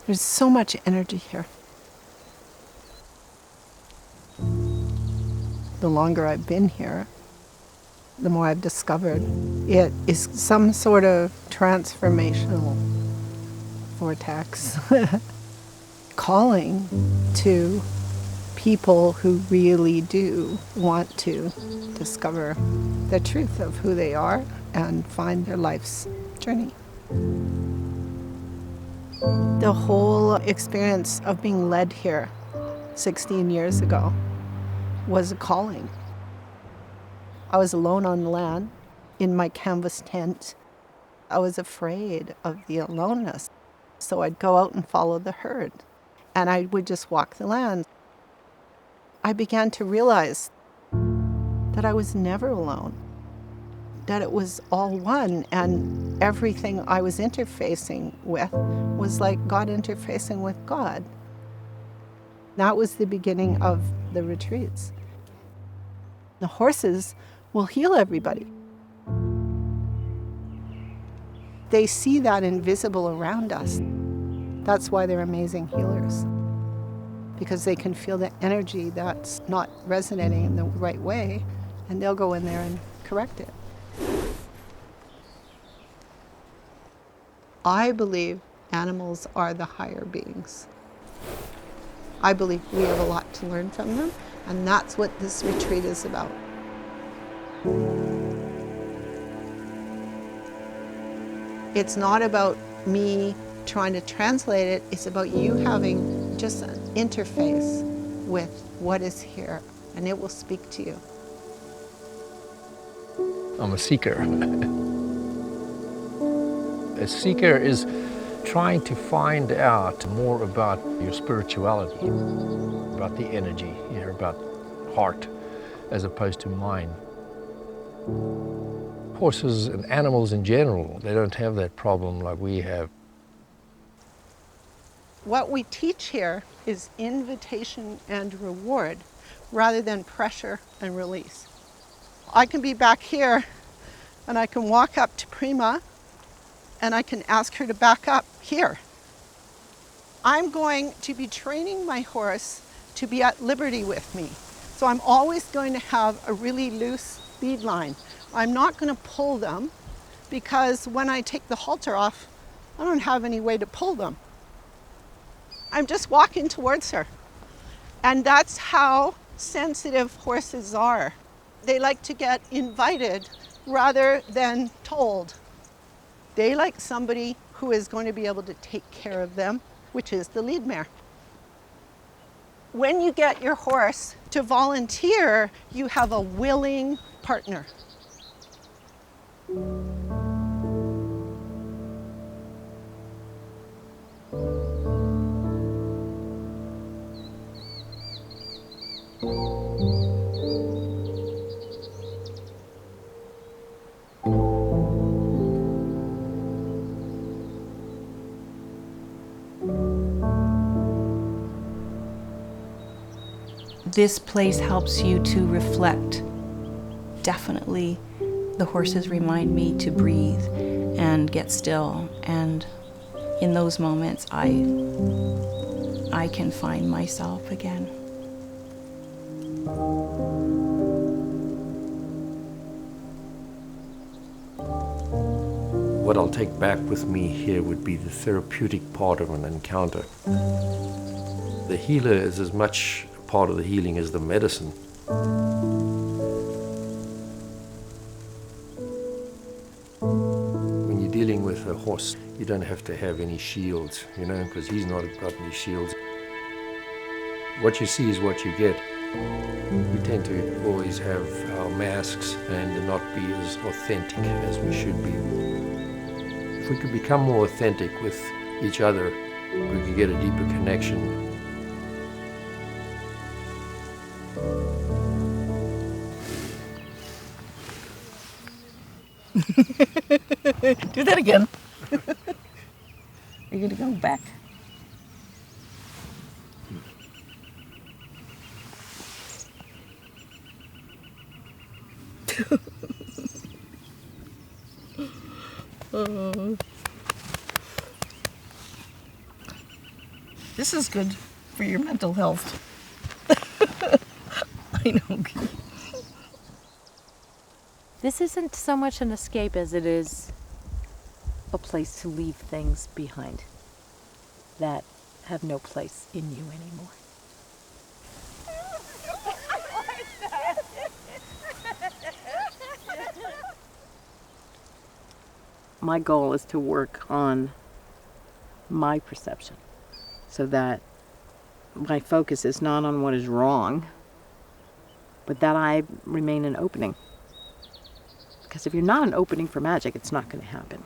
There's so much energy here. The longer I've been here, the more I've discovered it is some sort of transformational vortex calling to people who really do want to discover the truth of who they are and find their life's journey. The whole experience of being led here 16 years ago was a calling. I was alone on the land in my canvas tent. I was afraid of the aloneness, so I'd go out and follow the herd, and I would just walk the land. I began to realize that I was never alone, that it was all one, and everything I was interfacing with was like God interfacing with God. That was the beginning of the retreats. The horses will heal everybody. They see that invisible around us. That's why they're amazing healers, because they can feel the energy that's not resonating in the right way, and they'll go in there and correct it. I believe animals are the higher beings. I believe we have a lot to learn from them, and that's what this retreat is about. It's not about me trying to translate it, it's about you having just an interface with what is here, and it will speak to you. I'm a seeker. A seeker is trying to find out more about your spirituality, about the energy, about heart, as opposed to mind. Horses and animals in general, they don't have that problem like we have. What we teach here is invitation and reward rather than pressure and release. I can be back here and I can walk up to Prima and I can ask her to back up here. I'm going to be training my horse to be at liberty with me. So I'm always going to have a really loose lead line. I'm not going to pull them because when I take the halter off, I don't have any way to pull them. I'm just walking towards her. And that's how sensitive horses are. They like to get invited rather than told. They like somebody who is going to be able to take care of them, which is the lead mare. When you get your horse to volunteer, you have a willing partner. This place helps you to reflect. Definitely, the horses remind me to breathe and get still, and in those moments I can find myself again. What I'll take back with me here would be the therapeutic part of an encounter. The healer is as much part of the healing as the medicine. When you're dealing with a horse, you don't have to have any shields, you know, because he's not got any shields. What you see is what you get. We tend to always have our masks and not be as authentic as we should be. If we could become more authentic with each other, we could get a deeper connection. Do that again. Are you going to go back? This is good for your mental health. I know. This isn't so much an escape as it is a place to leave things behind that have no place in you anymore. My goal is to work on my perception so that my focus is not on what is wrong, but that I remain an opening. Because if you're not an opening for magic, it's not going to happen.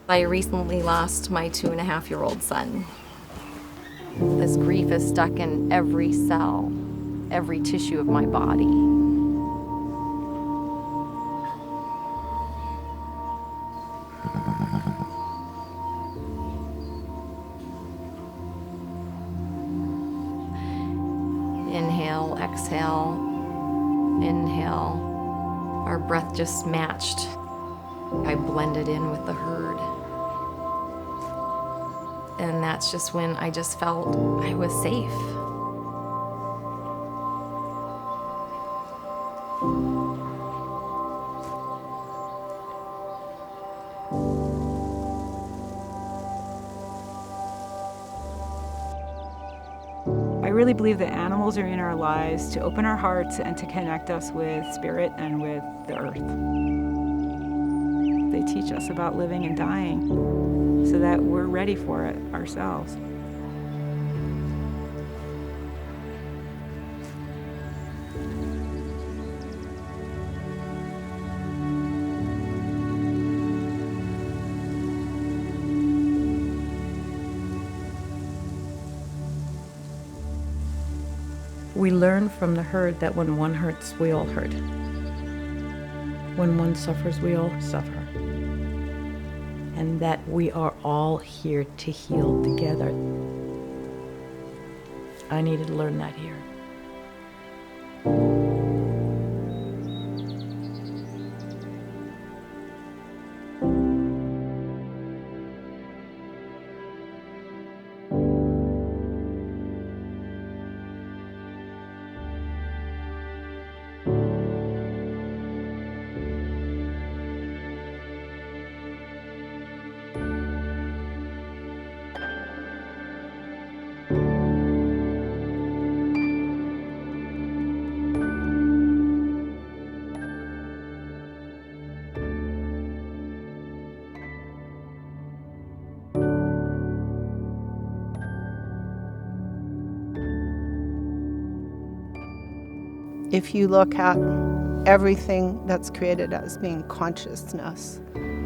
I recently lost my 2.5-year-old son. This grief is stuck in every cell, every tissue of my body. Inhale, exhale, inhale. Our breath just matched. I blended in with the herd. And that's just when I just felt I was safe. I really believe that animals are in our lives to open our hearts and to connect us with spirit and with the earth. They teach us about living and dying so that we're ready for it ourselves. We learn from the herd that when one hurts, we all hurt. When one suffers, we all suffer. And that we are all here to heal together. I needed to learn that here. If you look at everything that's created as being consciousness,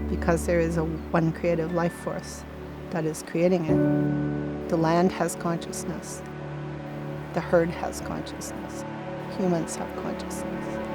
because there is one creative life force that is creating it. The land has consciousness. The herd has consciousness. Humans have consciousness.